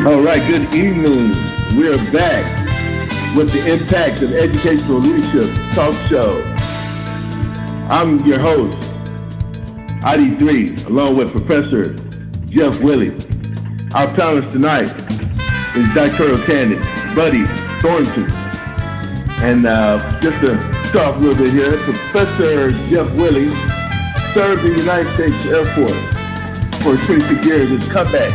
All right, good evening. We're back with the Impact of Educational Leadership Talk Show. I'm your host, ID3, along with Professor Jeff Willie. Our panelist tonight is doctoral candidate Buddy Thornton. And just to start off a little bit here, Professor Jeff Willie served in the United States Air Force for 26 years as combat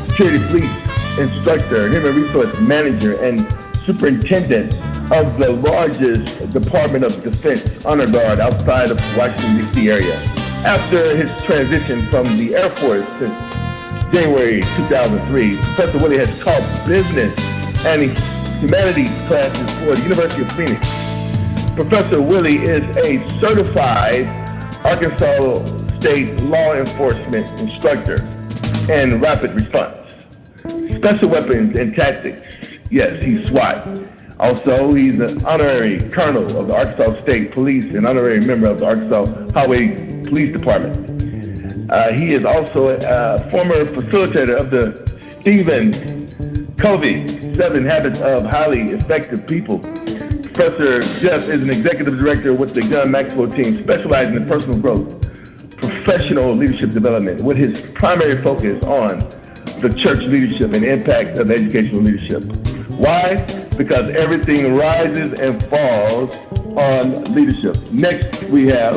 security police instructor, human resource manager, and superintendent of the largest Department of Defense honor guard outside of Washington, D.C. area. After his transition from the Air Force since January 2003, Professor Willie has taught business and humanities classes for the University of Phoenix. Professor Willie is a certified Arkansas State law enforcement instructor in rapid response, special weapons and tactics. Yes, he's SWAT. Also, he's an honorary colonel of the Arkansas State Police and honorary member of the Arkansas Highway Police Department. He is also a former facilitator of the Stephen Covey 7 Habits of Highly Effective People. Professor Jeff is an executive director with the Gun Maxwell team, specializing in personal growth, professional leadership development, with his primary focus on the church leadership and impact of educational leadership. Why? Because everything rises and falls on leadership. Next, we have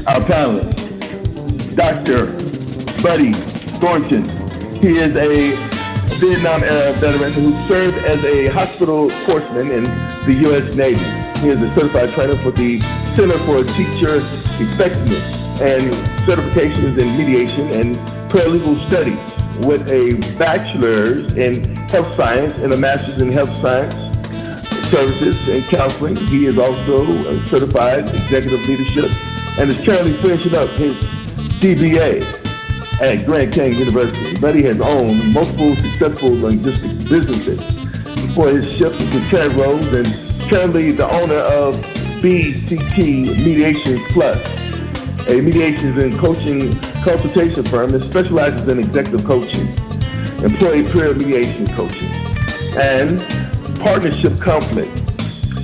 our panelist, Dr. Buddy Thornton. He is a Vietnam-era veteran who served as a hospital corpsman in the U.S. Navy. He is a certified trainer for the Center for Teacher Effectiveness and certifications in mediation and paralegal studies, with a bachelor's in health science and a master's in health science services and counseling. He is also a certified executive leadership and is currently finishing up his CBA at Grand Canyon University. Buddy has owned multiple successful logistics businesses before his shift into current roles, and currently the owner of BCT Mediation Plus, a mediations and coaching consultation firm that specializes in executive coaching, employee peer mediation coaching, and partnership conflict.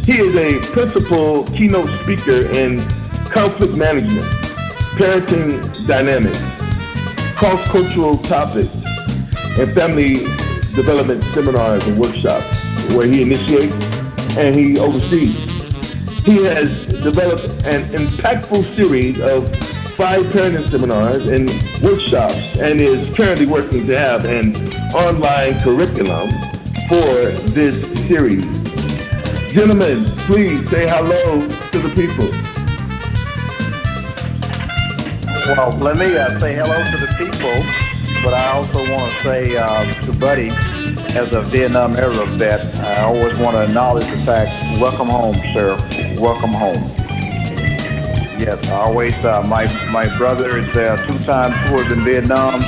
He is a principal keynote speaker in conflict management, parenting dynamics, cross-cultural topics, and family development seminars and workshops where he initiates and he oversees. He has developed an impactful series of 5 parenting seminars and workshops and is currently working to have an online curriculum for this series. Gentlemen, please say hello to the people. Well, let me say hello to the people, but I also want to say to Buddy, as a Vietnam-era vet, I always want to acknowledge the fact, welcome home, sir. Welcome home. Yes, I always, my brother is 2-time tours in Vietnam,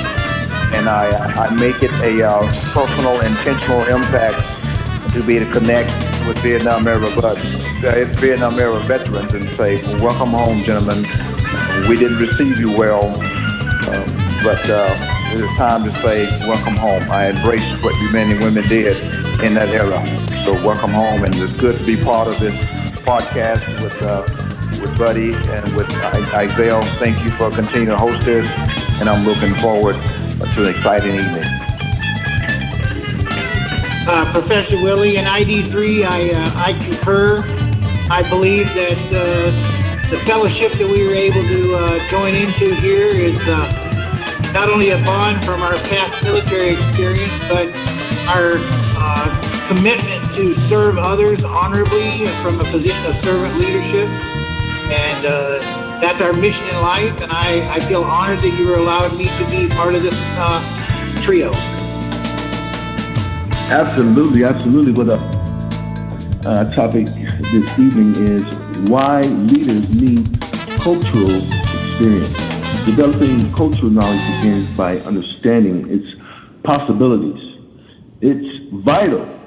and I make it a personal, intentional impact to be able to connect with Vietnam-era veterans and say, welcome home, gentlemen. We didn't receive you well, but it is time to say, welcome home. I embrace what you men and women did in that era. So welcome home, and it's good to be part of this podcast with Buddy and with Isaiah. Thank you for continuing to host this, and I'm looking forward to an exciting evening. Professor Willie and ID3, I concur. I believe that the fellowship that we were able to join into here is not only a bond from our past military experience, but our commitment to serve others honorably from a position of servant leadership. And that's our mission in life, and I feel honored that you were allowing me to be part of this trio. Absolutely. What the topic this evening is why leaders need cultural experience. Developing cultural knowledge begins by understanding its possibilities. It's vital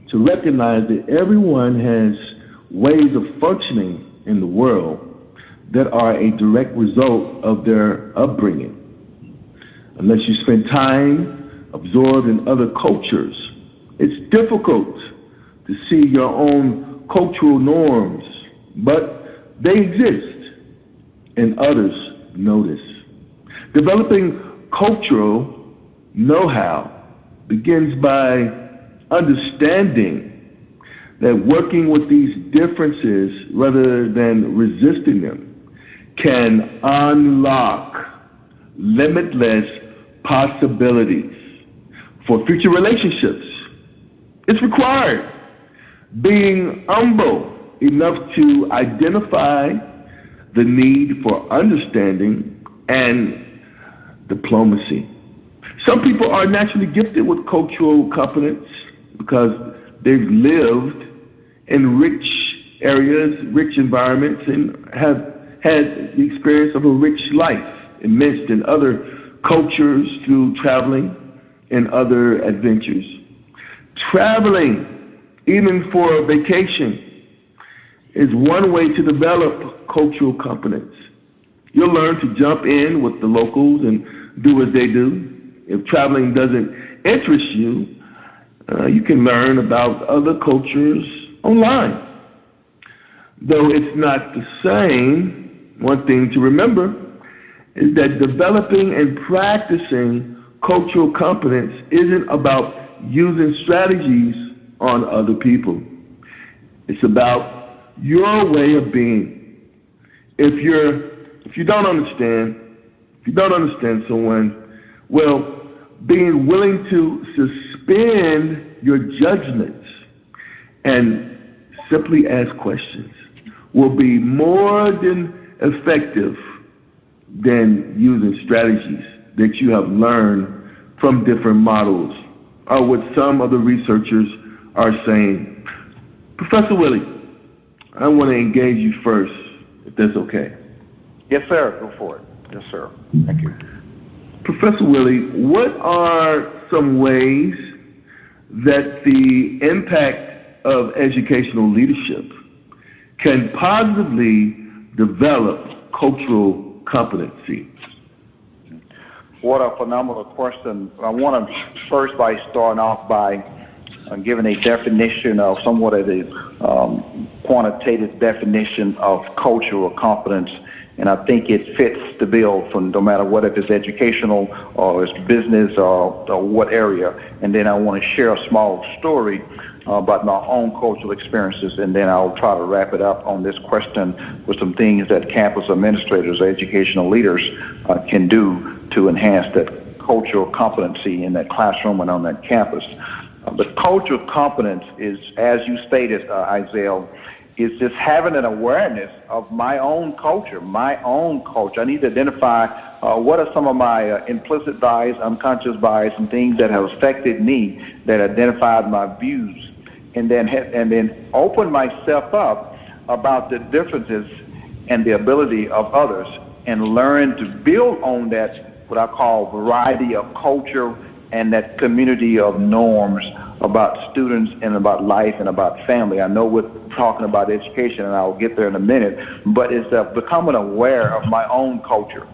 to recognize that everyone has ways of functioning in the world that are a direct result of their upbringing. Unless you spend time absorbed in other cultures, it's difficult to see your own cultural norms, but they exist and others notice. Developing cultural know-how begins by understanding that working with these differences rather than resisting them can unlock limitless possibilities for future relationships. It's required being humble enough to identify the need for understanding and diplomacy. Some people are naturally gifted with cultural competence because they've lived in rich areas, rich environments, and have had the experience of a rich life, immersed in other cultures through traveling and other adventures. Traveling, even for a vacation, is one way to develop cultural competence. You'll learn to jump in with the locals and do as they do. If traveling doesn't interest you, you can learn about other cultures online. Though it's not the same, one thing to remember is that developing and practicing cultural competence isn't about using strategies on other people. It's about your way of being. If you don't understand someone, well, being willing to suspend your judgments and simply ask questions will be more than effective than using strategies that you have learned from different models, or what some of the researchers are saying. Professor Willie, I want to engage you first, if that's okay. Yes, sir. Go for it. Yes, sir. Thank you. Professor Willie, what are some ways that the impact of educational leadership can positively develop cultural competency? What a phenomenal question. I want to first by starting off by giving a definition of somewhat of a quantitative definition of cultural competence. And I think it fits the bill from no matter what, if it's educational or it's business or what area. And then I want to share a small story about my own cultural experiences, and then I'll try to wrap it up on this question with some things that campus administrators, educational leaders can do to enhance that cultural competency in that classroom and on that campus. But cultural competence is, as you stated, Isaiah, is just having an awareness of my own culture. I need to identify what are some of my implicit bias, unconscious bias, and things that have affected me, that identified my views, and then open myself up about the differences and the ability of others, and learn to build on that, what I call variety of culture and that community of norms about students and about life and about family. I know we're talking about education, and I'll get there in a minute, but it's becoming aware of my own culture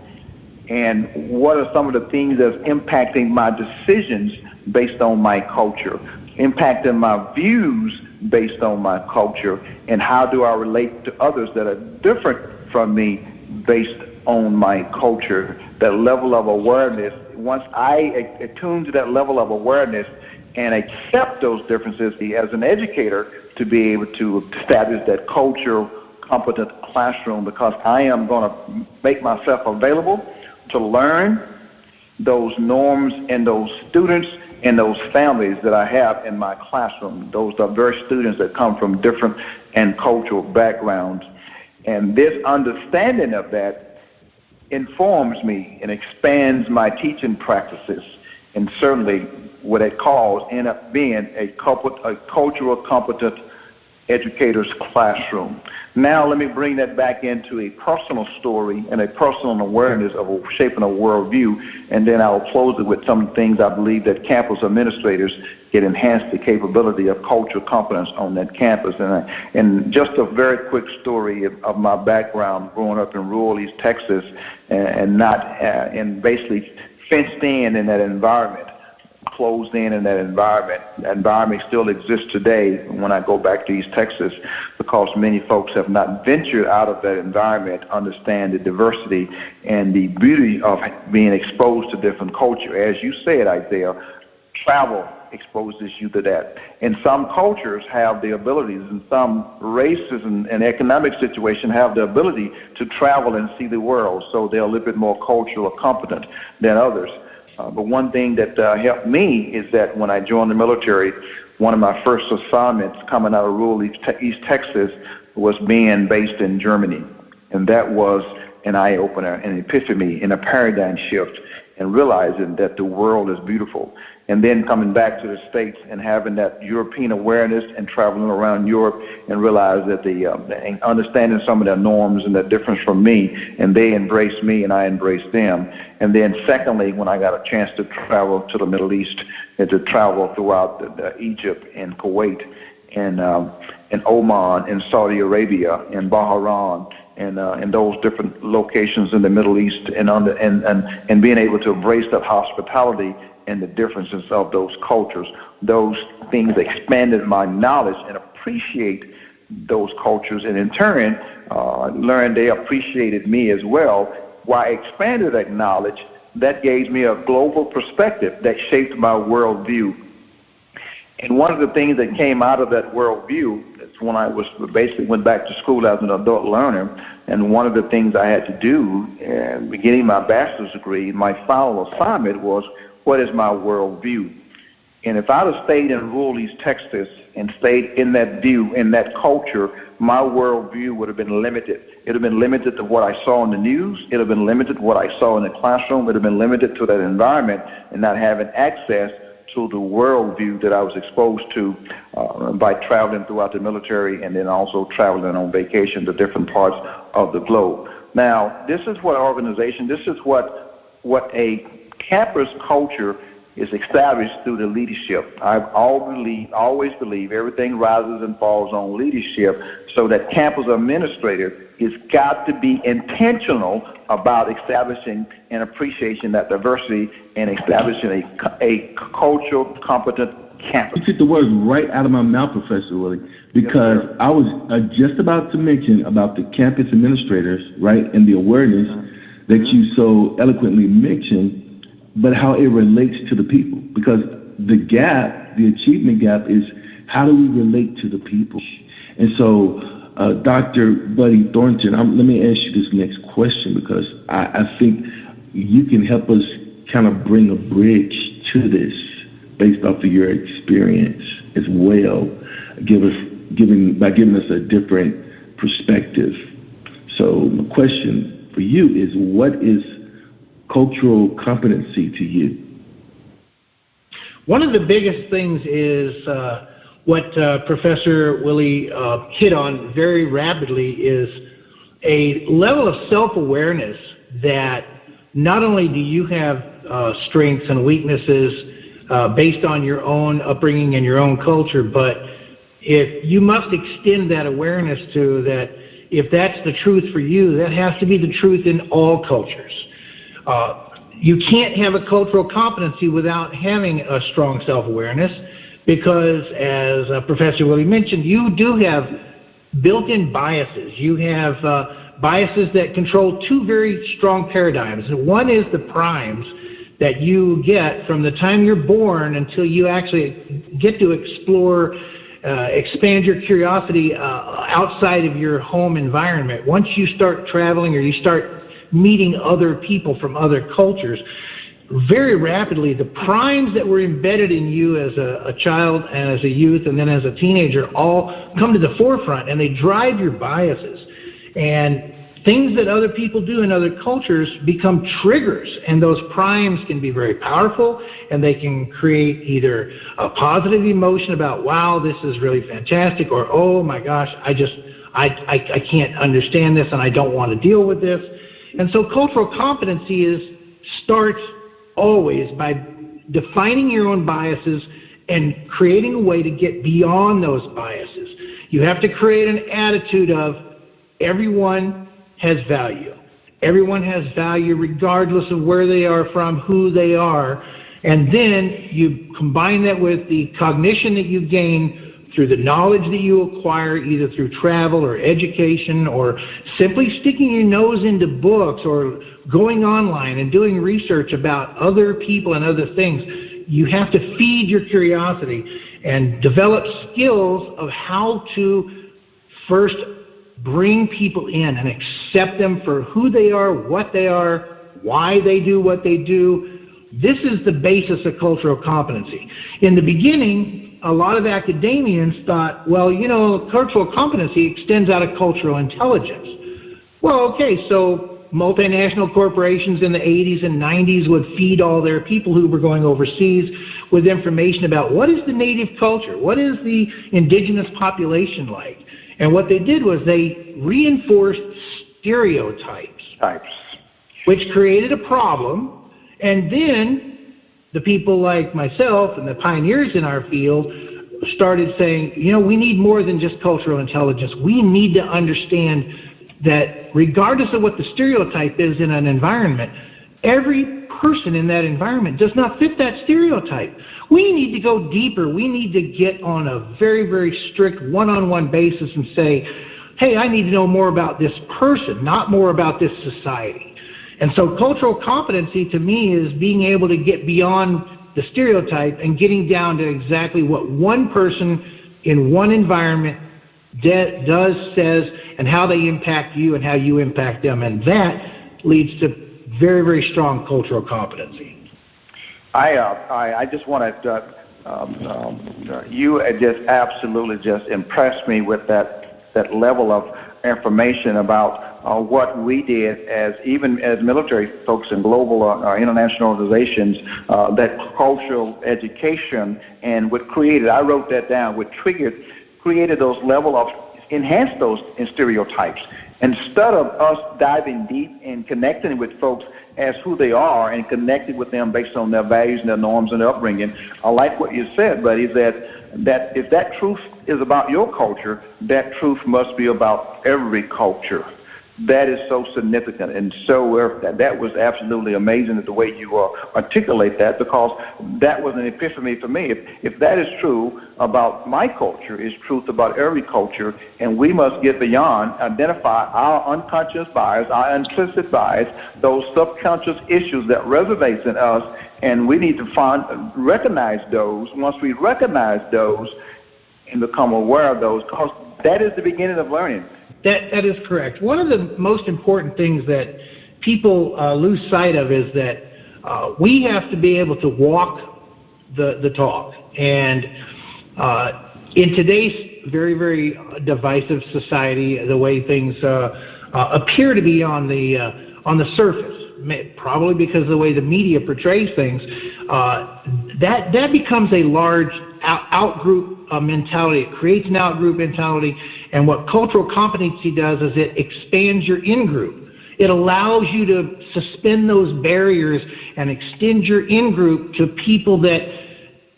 and what are some of the things that's impacting my decisions based on my culture, impacting my views based on my culture, and how do I relate to others that are different from me based on my culture. That level of awareness, once I attune to that level of awareness and accept those differences as an educator, to be able to establish that cultural competent classroom, because I am going to make myself available to learn those norms and those students and those families that I have in my classroom. Those are very students that come from different and cultural backgrounds. And this understanding of that informs me and expands my teaching practices, and certainly what it calls end up being a cultural competent educator's classroom. Now let me bring that back into a personal story and a personal awareness of shaping a worldview, and then I'll close it with some things I believe that campus administrators can enhance the capability of cultural competence on that campus. And just a very quick story of my background growing up in rural East Texas and not and basically fenced in that environment. closed in that environment. That environment still exists today when I go back to East Texas, because many folks have not ventured out of that environment, understand the diversity and the beauty of being exposed to different culture. As you said, Isaiah, travel exposes you to that. And some cultures have the abilities, and some races and economic situations have the ability to travel and see the world, so they're a little bit more cultural competent than others. But one thing that helped me is that when I joined the military, one of my first assignments coming out of rural East Texas was being based in Germany. And that was an eye-opener, an epiphany, and a paradigm shift, and realizing that the world is beautiful. And then coming back to the States and having that European awareness and traveling around Europe and realize that and understanding some of their norms and their difference from me, and they embraced me and I embraced them. And then secondly, when I got a chance to travel to the Middle East and to travel throughout Egypt and Kuwait and Oman and Saudi Arabia and Bahrain and those different locations in the Middle East, and being able to embrace that hospitality and the differences of those cultures, those things expanded my knowledge and appreciate those cultures, and in turn learned they appreciated me as well. While I expanded that knowledge, that gave me a global perspective that shaped my worldview. And one of the things that came out of that worldview is when I was basically went back to school as an adult learner, and one of the things I had to do, beginning my bachelor's degree, my final assignment was, what is my worldview? And if I'd have stayed in rural East Texas and stayed in that view, in that culture, my worldview would have been limited. It would have been limited to what I saw in the news. It would have been limited to what I saw in the classroom. It would have been limited to that environment, and not having access to the worldview that I was exposed to by traveling throughout the military, and then also traveling on vacation to different parts of the globe. Now, this is what organization, this is what a campus culture is established through the leadership. I've always believed everything rises and falls on leadership, so that campus administrator has got to be intentional about establishing and appreciation that diversity and establishing a cultural competent campus. You took the words right out of my mouth, Professor Willie, because yes, I was just about to mention about the campus administrators, right, and the awareness that you so eloquently mentioned, but how it relates to the people. Because the gap, the achievement gap, is how do we relate to the people? And so, Dr. Buddy Thornton, let me ask you this next question, because I think you can help us kind of bring a bridge to this based off of your experience as well, by giving us a different perspective. So my question for you is, what is cultural competency to you? One of the biggest things is what Professor Willie hit on very rapidly, is a level of self-awareness that not only do you have strengths and weaknesses based on your own upbringing and your own culture, but if you must extend that awareness to that, if that's the truth for you, that has to be the truth in all cultures. You can't have a cultural competency without having a strong self-awareness, because as Professor Willie mentioned, you do have built-in biases. You have biases that control two very strong paradigms. One is the primes that you get from the time you're born until you actually get to explore, expand your curiosity outside of your home environment. Once you start traveling or you start meeting other people from other cultures, very rapidly the primes that were embedded in you as a child and as a youth and then as a teenager all come to the forefront, and they drive your biases. And things that other people do in other cultures become triggers, and those primes can be very powerful, and they can create either a positive emotion about, wow, this is really fantastic, or, oh my gosh, I can't understand this and I don't want to deal with this. And so cultural competency starts always by defining your own biases and creating a way to get beyond those biases. You have to create an attitude of everyone has value. Everyone has value regardless of where they are from, who they are. And then you combine that with the cognition that you gain through the knowledge that you acquire, either through travel or education or simply sticking your nose into books or going online and doing research about other people and other things. You have to feed your curiosity and develop skills of how to first bring people in and accept them for who they are, what they are, why they do what they do. This is the basis of cultural competency. In the beginning, a lot of academians thought, well, cultural competency extends out of cultural intelligence. Well, okay, so multinational corporations in the 80s and 90s would feed all their people who were going overseas with information about what is the native culture, what is the indigenous population like. And what they did was they reinforced stereotypes, which created a problem. And then the people like myself and the pioneers in our field started saying, we need more than just cultural intelligence. We need to understand that regardless of what the stereotype is in an environment, every person in that environment does not fit that stereotype. We need to go deeper. We need to get on a very, very strict one-on-one basis and say, hey, I need to know more about this person, not more about this society. And so cultural competency to me is being able to get beyond the stereotype and getting down to exactly what one person in one environment does, says, and how they impact you and how you impact them. And that leads to very, very strong cultural competency. I just want to, you just absolutely just impressed me with that level of information about what we did even as military folks in global international organizations, that cultural education and what created, I wrote that down, what created those level of, enhanced those stereotypes. Instead of us diving deep and connecting with folks as who they are and connecting with them based on their values and their norms and their upbringing, I like what you said, buddy, that if that truth is about your culture, that truth must be about every culture. That is so significant, and so that was absolutely amazing the way you articulate that, because that was an epiphany for me. If that is true about my culture, is truth about every culture, and we must get beyond, identify our unconscious bias, our implicit bias, those subconscious issues that resonates in us, and we need to recognize those. Once we recognize those and become aware of those, because that is the beginning of learning. That is correct. One of the most important things that people lose sight of is that we have to be able to walk the talk. And in today's very, very divisive society, the way things appear to be on the surface, probably because of the way the media portrays things, that becomes a large out-group mentality. It creates an out-group mentality, and what cultural competency does is it expands your in-group. It allows you to suspend those barriers and extend your in-group to people that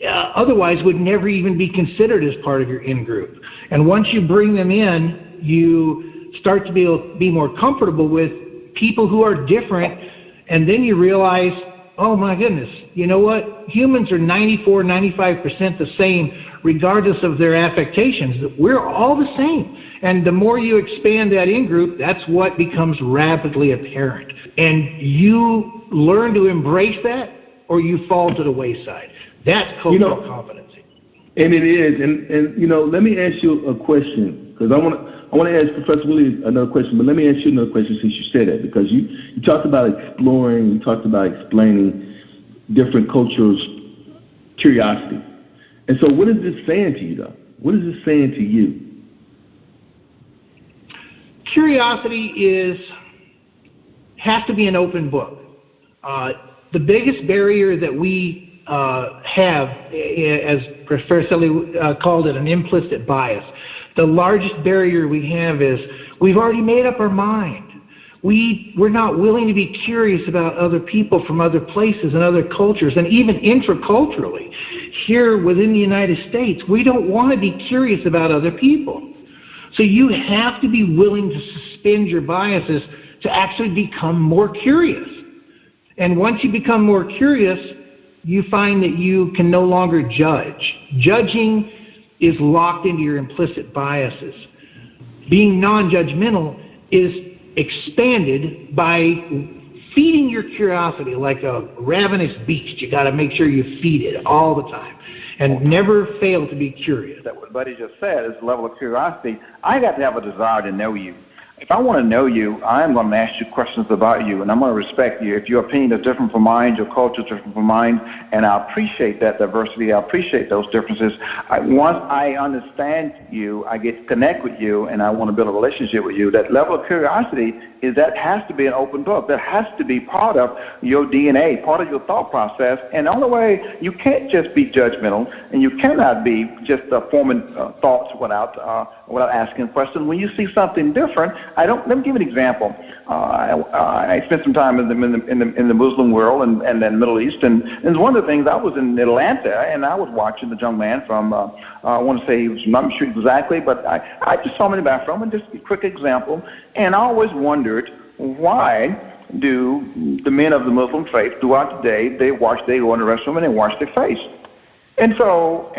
otherwise would never even be considered as part of your in-group. And once you bring them in, you start to be more comfortable with people who are different, and then you realize, oh my goodness, you know what? Humans are 95% the same regardless of their affectations. We're all the same. And the more you expand that in-group, that's what becomes rapidly apparent. And you learn to embrace that, or you fall to the wayside. That's cultural competency. And it is. And let me ask you a question, because I want to ask Professor Willie another question, but let me ask you another question since you said that, because you talked about exploring, you talked about explaining different cultures' curiosity. And so what is this saying to you, though? What is this saying to you? Curiosity has to be an open book. The biggest barrier that we have, as Professor Sully called it, an implicit bias. The largest barrier we have is we've already made up our mind. We're not willing to be curious about other people from other places and other cultures, and even intraculturally. Here within the United States, we don't want to be curious about other people. So you have to be willing to suspend your biases to actually become more curious. And once you become more curious, you find that you can no longer judge. Judging is locked into your implicit biases. Being non-judgmental is expanded by feeding your curiosity like a ravenous beast. You got to make sure you feed it all the time and never fail to be curious. That what Buddy just said is the level of curiosity. I got to have a desire to know you. If I want to know you, I'm going to ask you questions about you, and I'm going to respect you. If your opinion is different from mine, your culture is different from mine, and I appreciate that diversity, I appreciate those differences. Once I understand you, I get to connect with you, and I want to build a relationship with you. That level of curiosity has to be an open book. That has to be part of your DNA, part of your thought process. And the only way, you can't just be judgmental, and you cannot be just forming thoughts without asking questions. When you see something different, let me give you an example. I spent some time in the Muslim world and then Middle East, and one of the things, I was in Atlanta, and I was watching the young man from, I want to say he was, I'm not sure exactly, but I just saw him in the bathroom, and just a quick example, and I always wondered, why do the men of the Muslim faith throughout the day, they go in the restroom and they wash their face? And so,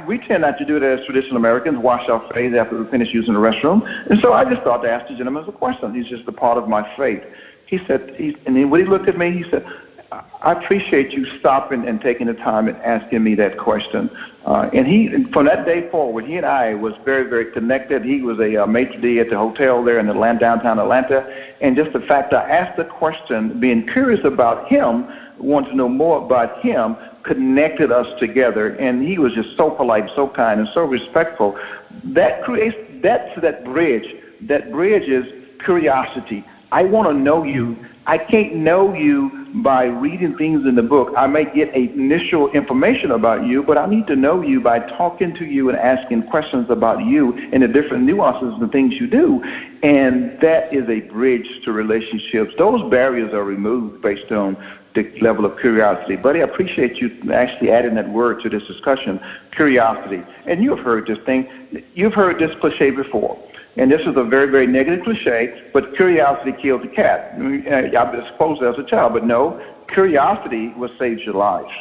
we tend not to do it as traditional Americans, wash our face after we finish using the restroom. And so I just thought to ask the gentleman a question. He's just a part of my faith. He said, when he looked at me, he said, I appreciate you stopping and taking the time and asking me that question. And from that day forward, he and I was very, very connected. He was a maitre d' at the hotel there in Atlanta, downtown Atlanta. And just the fact I asked the question, being curious about him, wanted to know more about him, connected us together. And he was just so polite, so kind, and so respectful. That creates that bridge. That bridge is curiosity. I want to know you. I can't know you by reading things in the book. I may get initial information about you, but I need to know you by talking to you and asking questions about you and the different nuances and things you do. And that is a bridge to relationships. Those barriers are removed based on the level of curiosity. Buddy, I appreciate you actually adding that word to this discussion, curiosity. And you have heard this thing. You've heard this cliche before. And this is a very, very negative cliche, but curiosity killed the cat. I've been exposed as a child, but no, curiosity what saves your life.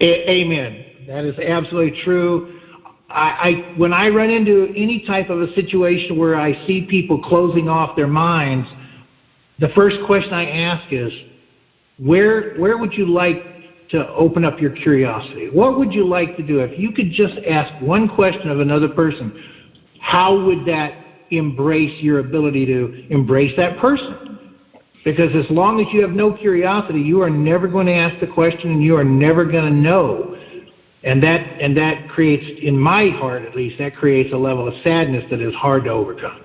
Amen. That is absolutely true. When I run into any type of a situation where I see people closing off their minds, the first question I ask is, where would you like to open up your curiosity? What would you like to do? If you could just ask one question of another person, how would that embrace your ability to embrace that person? Because as long as you have no curiosity, you are never going to ask the question, and you are never going to know. And that creates, in my heart at least, that creates a level of sadness that is hard to overcome.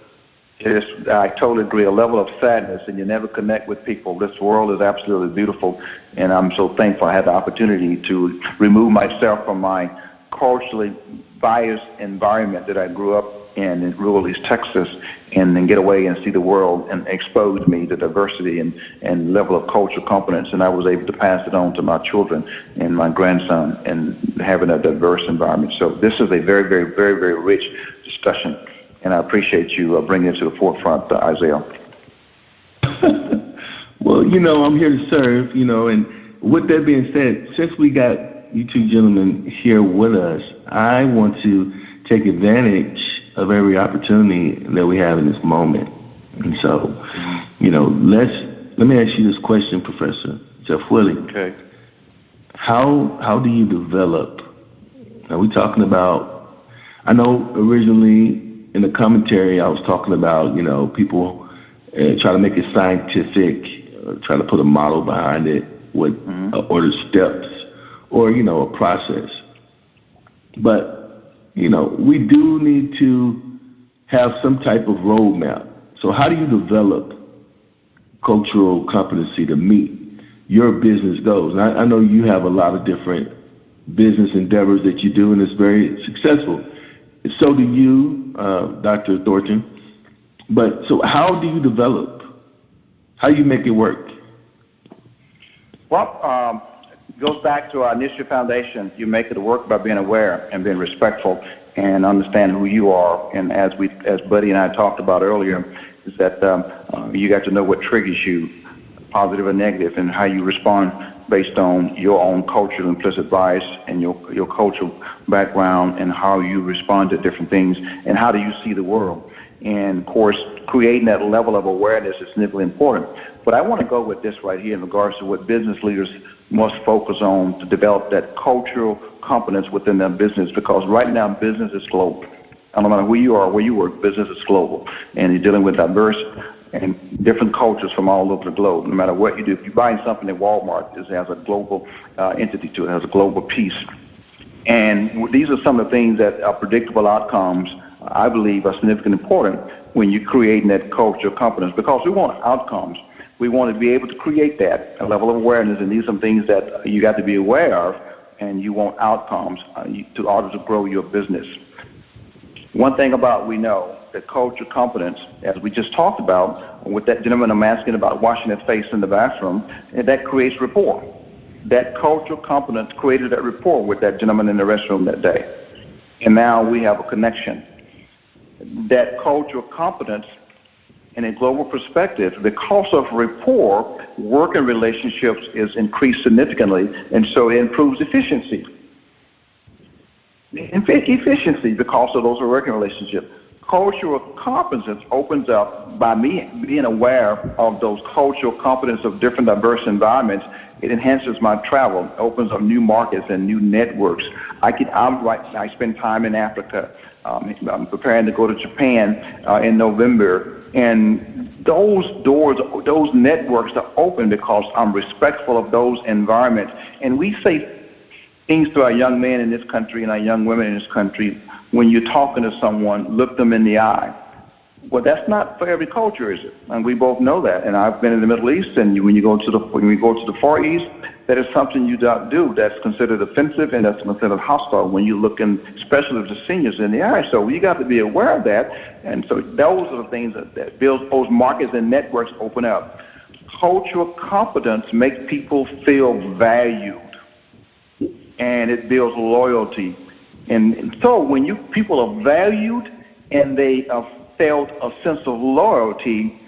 I totally agree, a level of sadness, and you never connect with people. This world is absolutely beautiful, and I'm so thankful I had the opportunity to remove myself from my culturally biased environment that I grew up in rural East Texas, and then get away and see the world, and expose me to diversity and level of cultural competence, and I was able to pass it on to my children and my grandson, and having a diverse environment. So this is a very, very, very, very rich discussion. And I appreciate you bringing it to the forefront, Isaiah. Well, I'm here to serve, and with that being said, since we got you two gentlemen here with us, I want to take advantage of every opportunity that we have in this moment. And so, let me ask you this question, Professor Jeff Willie. Okay. How do you develop? Are we talking about, I know originally, in the commentary, I was talking about, people try to make it scientific, try to put a model behind it, or the steps, or, a process. But, we do need to have some type of roadmap. So how do you develop cultural competency to meet your business goals? And I know you have a lot of different business endeavors that you do, and it's very successful. So do you, Dr. Thornton. But so how do you develop? How do you make it work? Well, it goes back to our initial foundation. You make it work by being aware and being respectful and understand who you are. And as Buddy and I talked about earlier, is that you got to know what triggers you. positive or negative, and how you respond based on your own cultural implicit bias and your cultural background, and how you respond to different things, and how do you see the world. And of course, creating that level of awareness is significantly important. But I want to go with this right here in regards to what business leaders must focus on to develop that cultural competence within their business, because right now business is global. No matter who you are, where you work, business is global, and you're dealing with diverse and different cultures from all over the globe. No matter what you do, if you're buying something at Walmart, it has a global entity to it, it has a global piece. And these are some of the things that are predictable outcomes, I believe, are significantly important when you're creating that culture of competence, because we want outcomes. We want to be able to create that, a level of awareness, and these are some things that you got to be aware of, and you want outcomes in order to grow your business. One thing we know that culture competence, as we just talked about with that gentleman I'm asking about washing his face in the bathroom, and that creates rapport. That cultural competence created that rapport with that gentleman in the restroom that day. And now we have a connection. That cultural competence in a global perspective, because of rapport, working relationships is increased significantly, and so it improves efficiency. Efficiency because of those working relationships. Cultural competence opens up by me being aware of those cultural competence of different diverse environments. It enhances my travel, opens up new markets and new networks. I spend time in Africa. I'm preparing to go to Japan in November, and those doors, those networks are open because I'm respectful of those environments. And we say things to our young men in this country and our young women in this country. When you're talking to someone, look them in the eye. Well, that's not for every culture, is it? And we both know that. And I've been in the Middle East, and when we go to the Far East, that is something you don't do. That's considered offensive, and that's considered hostile when you look in, especially the seniors, in the eye. So you got to be aware of that. And so those are the things that build those markets and networks open up. Cultural competence makes people feel valued, and it builds loyalty. And so when people are valued and they felt a sense of loyalty,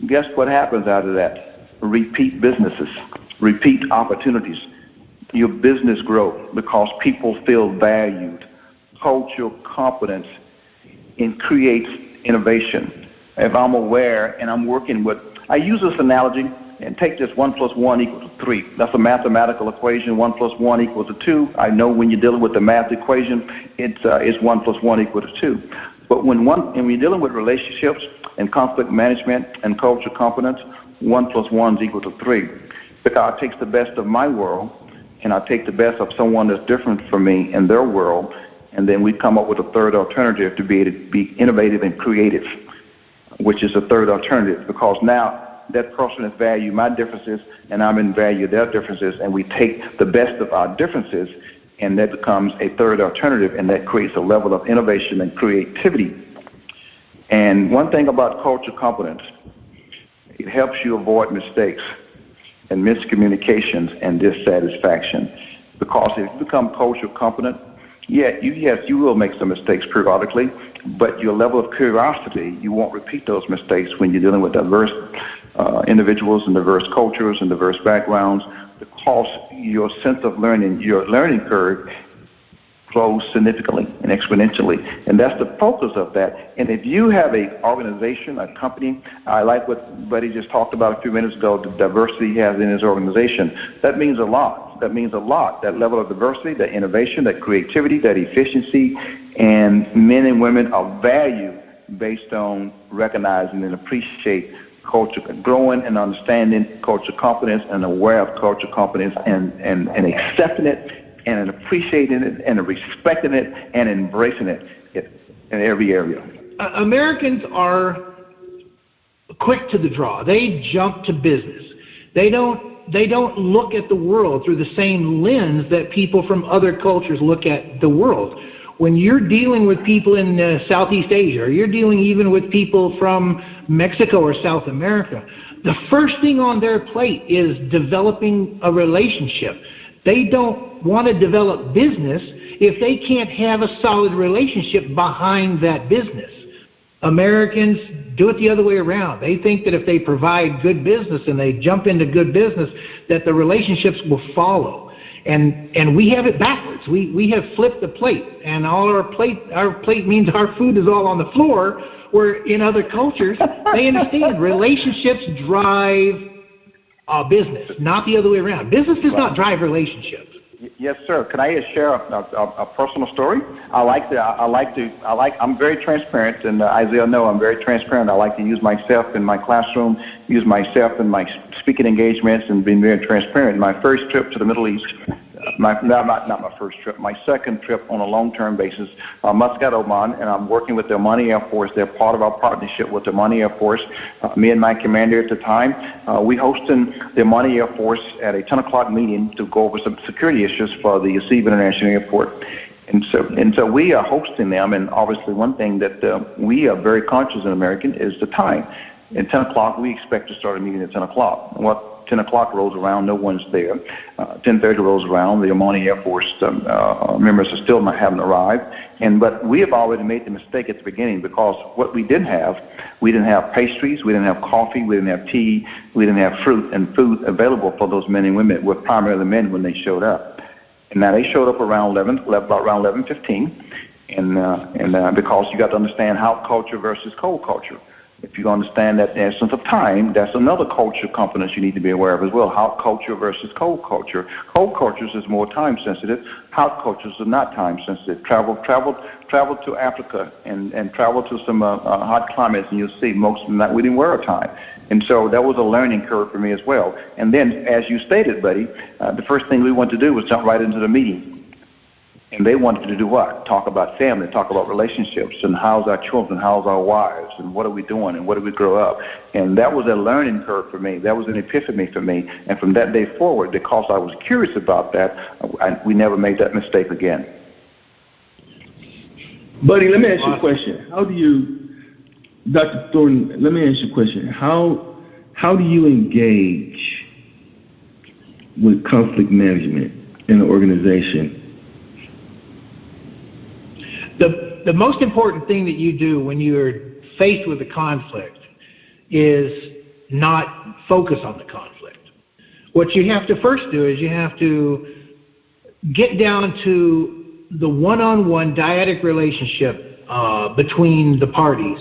guess what happens out of that? Repeat businesses, repeat opportunities. Your business grows because people feel valued. Cultural competence creates innovation. If I'm aware and I'm working with, I use this analogy, and take this 1 + 1 = 3. That's a mathematical equation. 1 + 1 = 2. I know when you're dealing with the math equation, it's 1 + 1 = 2. But when you're dealing with relationships and conflict management and cultural competence, 1 + 1 = 3. Because I take the best of my world, and I take the best of someone that's different from me in their world, and then we come up with a third alternative to be able to be innovative and creative, which is a third alternative, because now that person has valued my differences, and I'm in value their differences, and we take the best of our differences, and that becomes a third alternative, and that creates a level of innovation and creativity. And one thing about cultural competence, it helps you avoid mistakes and miscommunications and dissatisfaction, because if you become cultural competent, you will make some mistakes periodically, but your level of curiosity, you won't repeat those mistakes when you're dealing with diverse individuals and diverse cultures and diverse backgrounds, because your sense of learning, your learning curve grows significantly and exponentially. And that's the focus of that. And if you have an organization, a company, I like what Buddy just talked about a few minutes ago, the diversity he has in his organization. That means a lot. That means a lot. That level of diversity, that innovation, that creativity, that efficiency, and men and women are valued based on recognizing and appreciate culture, growing and understanding culture competence and aware of culture competence and accepting it and appreciating it and respecting it and embracing it in every area. Americans are quick to the draw. They jump to business. They don't look at the world through the same lens that people from other cultures look at the world. When you're dealing with people in Southeast Asia, or you're dealing even with people from Mexico or South America, the first thing on their plate is developing a relationship. They don't want to develop business if they can't have a solid relationship behind that business. Americans do it the other way around. They think that if they provide good business and they jump into good business, that the relationships will follow. And we have it backwards. We have flipped the plate, and our plate means our food is all on the floor, where in other cultures, they understand relationships drive business, not the other way around. Business does not drive relationships. Yes, sir. Can I just share a personal story? I'm very transparent, and Isaiah knows I'm very transparent. I like to use myself in my classroom, use myself in my speaking engagements, and being very transparent. My first trip to the Middle East, not my first trip, my second trip on a long-term basis, Muscat, Oman, and I'm working with the Omani Air Force. They're part of our partnership with the Omani Air Force. Me and my commander at the time, we hosted the Omani Air Force at a 10 o'clock meeting to go over some security issues for the Yasib International Airport. And so we are hosting them, and obviously one thing that we are very conscious in American is the time. At 10 o'clock, we expect to start a meeting at 10 o'clock. Well, 10 o'clock rolls around, no one's there. 10:30 rolls around, the Omani Air Force members are still haven't arrived. But we have already made the mistake at the beginning, because what we didn't have pastries, we didn't have coffee, we didn't have tea, we didn't have fruit and food available for those men and women, were primarily men when they showed up. And now they showed up around about around 11:15, and because you got to understand hot culture versus cold culture. If you understand that essence of time, that's another culture component you need to be aware of as well. Hot culture versus cold culture. Cold cultures is more time sensitive. Hot cultures are not time sensitive. Travel to Africa and travel to some hot climates, and you'll see most of them we didn't wear a tie. And so that was a learning curve for me as well. And then, as you stated, buddy, the first thing we wanted to do was jump right into the meeting. And they wanted to do what? Talk about family, talk about relationships, and how's our children, how's our wives, and what are we doing, and what do we grow up? And that was a learning curve for me. That was an epiphany for me. And from that day forward, because I was curious about that, we never made that mistake again. Buddy, let me ask you a question. How do you, Dr. Thornton, let me ask you a question. How do you engage with conflict management in an organization? The most important thing that you do when you're faced with a conflict is not focus on the conflict. What you have to first do is you have to get down to the one-on-one dyadic relationship between the parties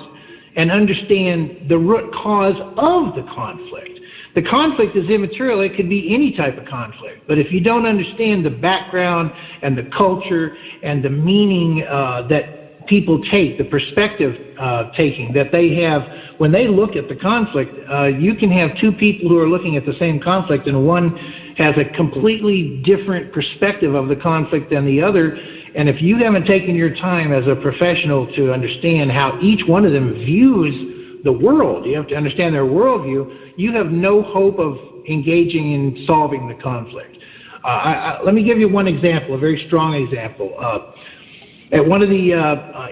and understand the root cause of the conflict. The conflict is immaterial. It could be any type of conflict. But if you don't understand the background and the culture and the meaning that people take, the perspective taking that they have when they look at the conflict, you can have two people who are looking at the same conflict, and one has a completely different perspective of the conflict than the other. And if you haven't taken your time as a professional to understand how each one of them views the world, you have to understand their worldview, you have no hope of engaging in solving the conflict. Let me give you one example, a very strong example. At one of the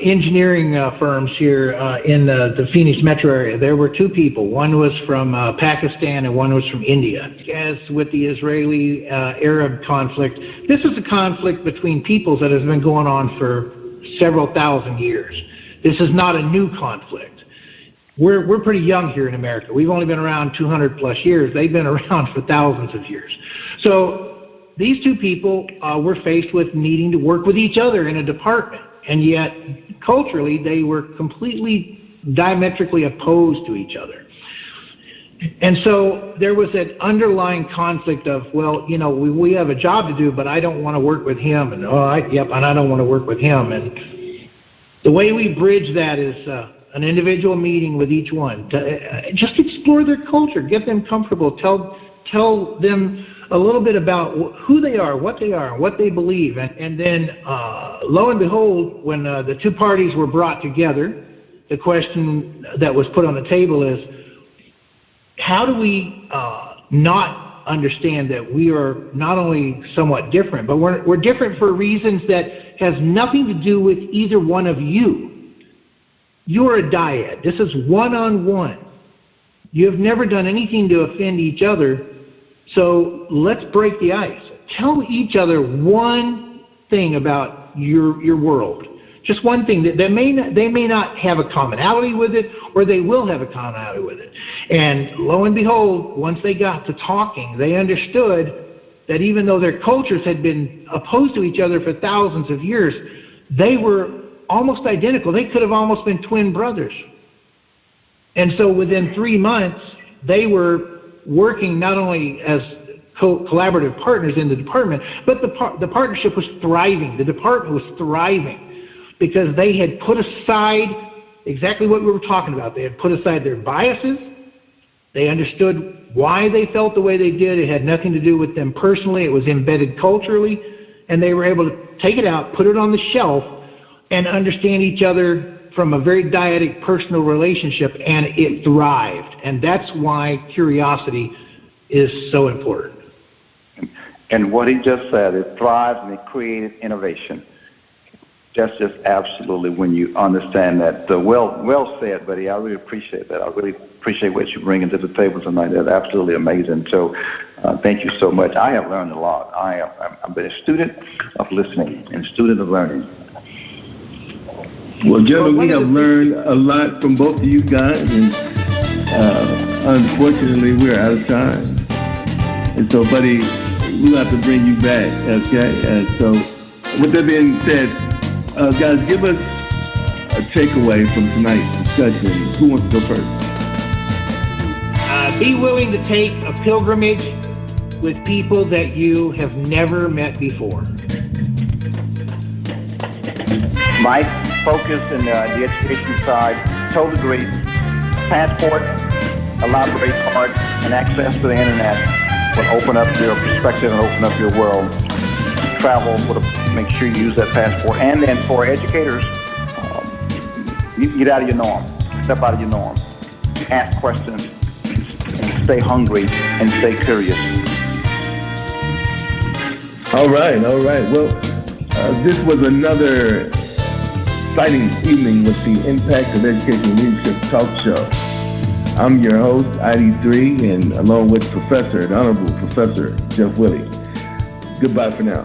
engineering firms here in the Phoenix metro area, there were two people. One was from Pakistan and one was from India. As with the Israeli-Arab conflict, this is a conflict between peoples that has been going on for several thousand years. This is not a new conflict. We're pretty young here in America. We've only been around 200 plus years. They've been around for thousands of years. So these two people were faced with needing to work with each other in a department, and yet culturally they were completely diametrically opposed to each other. And so there was an underlying conflict of, well, you know, we have a job to do, but I don't want to work with him, and and I don't want to work with him. And the way we bridge that is an individual meeting with each one to just explore their culture, get them comfortable, tell them a little bit about who they are, what they believe. And then lo and behold, when the two parties were brought together, the question that was put on the table is, how do we not understand that we are not only somewhat different, but we're different for reasons that has nothing to do with either one of you. You're a dyad. This is one-on-one. You have never done anything to offend each other, so let's break the ice. Tell each other one thing about your world. Just one thing that they may not have a commonality with it, or they will have a commonality with it. And lo and behold, once they got to talking, they understood that even though their cultures had been opposed to each other for thousands of years, they were almost identical. They could have almost been twin brothers. And so within 3 months, they were working not only as collaborative partners in the department, but the partnership was thriving. The department was thriving because they had put aside exactly what we were talking about. They had put aside their biases. They understood why they felt the way they did. It had nothing to do with them personally. It was embedded culturally. And they were able to take it out, put it on the shelf, and understand each other from a very dyadic personal relationship, and it thrived. And that's why curiosity is so important. And what he just said, it thrived and it created innovation. That's just absolutely when you understand that. Well said, buddy. I really appreciate that. I really appreciate what you're bringing to the table tonight. That's absolutely amazing. So thank you so much. I have learned a lot. I've been a student of listening and a student of learning. Well, gentlemen, we have learned a lot from both of you guys, and unfortunately, we're out of time. And so, buddy, we'll have to bring you back, okay? And so, with that being said, guys, give us a takeaway from tonight's discussion. Who wants to go first? Be willing to take a pilgrimage with people that you have never met before. My focus in the education side, totally agree. Passport, a library card, and access to the internet will open up your perspective and open up your world. Travel, make sure you use that passport. And then for educators, you get out of your norm, step out of your norm, ask questions, and stay hungry and stay curious. All right. Well, this was another exciting evening with the Impact of Education Leadership Talk Show. I'm your host, ID3, and along with the Honorable Professor Jeff Willie. Goodbye for now.